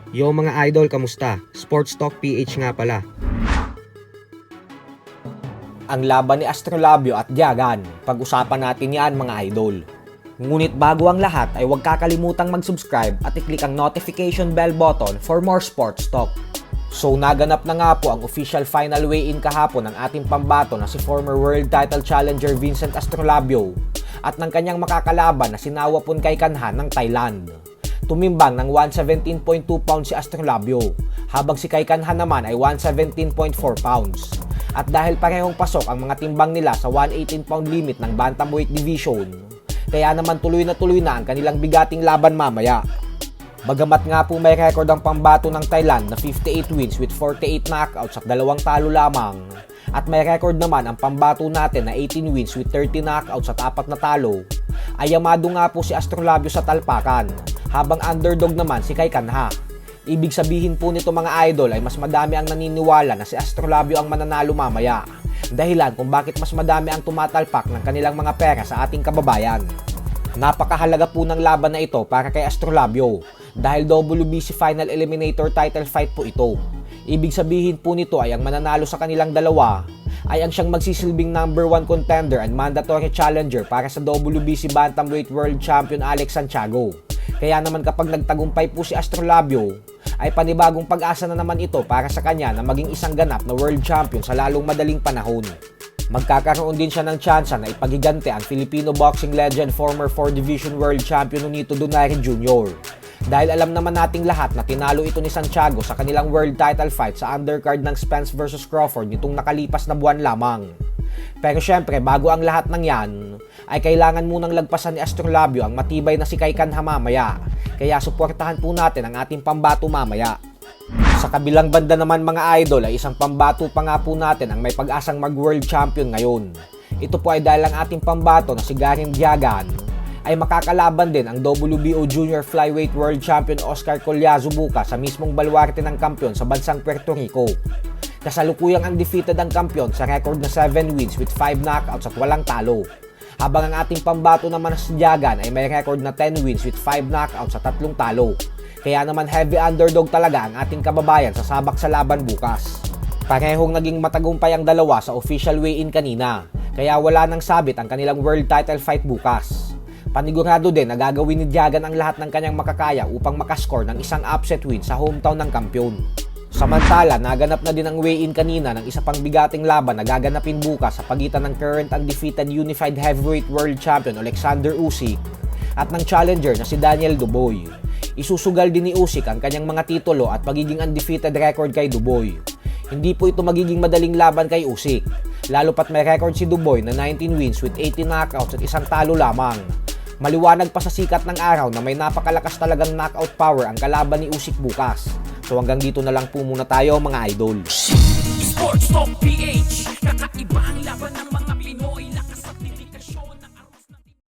Yo mga idol, kamusta? Sports Talk PH nga pala. Ang laban ni Astrolabio at Diagan, pag-usapan natin yan mga idol. Ngunit bago ang lahat ay huwag kakalimutang mag-subscribe at i-click ang notification bell button for more sports talk. So naganap na nga po ang official final weigh-in kahapon ng ating pambato na si former world title challenger Vincent Astrolabio at ng kanyang makakalaban na si Nawapun Kaikanha ng Thailand. Tumimbang ng 117.2 pounds si Astrolabio, habang si Kaikanha naman ay 117.4 pounds. At dahil parehong pasok ang mga timbang nila sa 118 pound limit ng bantamweight division, kaya naman tuloy na ang kanilang bigating laban mamaya. Bagamat nga po may record ang pambato ng Thailand na 58 wins with 48 knockouts at 2 talo lamang, at may record naman ang pambato natin na 18 wins with 30 knockouts at 4 na talo, ay yamado nga po si Astrolabio sa talpakan, habang underdog naman si Kaikanha. Ibig sabihin po nito mga idol ay mas madami ang naniniwala na si Astrolabio ang mananalo mamaya, dahilan kung bakit mas madami ang tumatalpak ng kanilang mga pera sa ating kababayan. Napakahalaga po ng laban na ito para kay Astrolabio dahil WBC Final Eliminator title fight po ito. Ibig sabihin po nito ay ang mananalo sa kanilang dalawa ay ang siyang magsisilbing number 1 contender and mandatory challenger para sa WBC Bantamweight World Champion Alex Santiago. Kaya naman kapag nagtagumpay po si Astrolabio, ay panibagong pag-asa na naman ito para sa kanya na maging isang ganap na world champion sa lalong madaling panahon. Magkakaroon din siya ng tsansa na ipagigante ang Filipino boxing legend former 4 Division World Champion Nonito Donaire Jr. Dahil alam naman nating lahat na tinalo ito ni Santiago sa kanilang world title fight sa undercard ng Spence vs Crawford nitong nakalipas na buwan lamang. Pero syempre, bago ang lahat ng yan, ay kailangan munang lagpasan ni Astrolabio ang matibay na si Kaikanha mamaya. Kaya suportahan po natin ang ating pambato mamaya. Sa kabilang banda naman mga idol ay isang pambato pa nga po natin ang may pag-asang mag-world champion ngayon. Ito po ay dahil ang ating pambato na si Garin Diagan ay makakalaban din ang WBO Junior Flyweight World Champion Oscar Collazo bukas sa mismong baluarte ng kampyon sa bansang Puerto Rico. Kasalukuyang undefeated ang kampyon sa record na 7 wins with 5 knockouts at walang talo. Habang ang ating pambato naman na si Diagan ay may record na 10 wins with 5 knockouts at 3 talo. Kaya naman heavy underdog talaga ang ating kababayan sa sabak sa laban bukas. Parehong naging matagumpay ang dalawa sa official weigh-in kanina, kaya wala nang sabit ang kanilang world title fight bukas. Panigurado din na gagawin ni Diagan ang lahat ng kanyang makakaya upang makascore ng isang upset win sa hometown ng kampyon. Samantala, naganap na din ang weigh-in kanina ng isa pang bigating laban na gaganapin bukas sa pagitan ng current undefeated Unified Heavyweight World Champion Alexander Usyk at ng challenger na si Daniel Duboy. Isusugal din ni Usyk ang kanyang mga titulo at magiging undefeated record kay Duboy. Hindi po ito magiging madaling laban kay Usyk, lalo pat may record si Duboy na 19 wins with 18 knockouts at 1 talo lamang. Maliwanag pa sa sikat ng araw na may napakalakas talagang knockout power ang kalaban ni Usyk bukas. So hanggang dito na lang po muna tayo mga idol. Sports Talk PH, kakaibang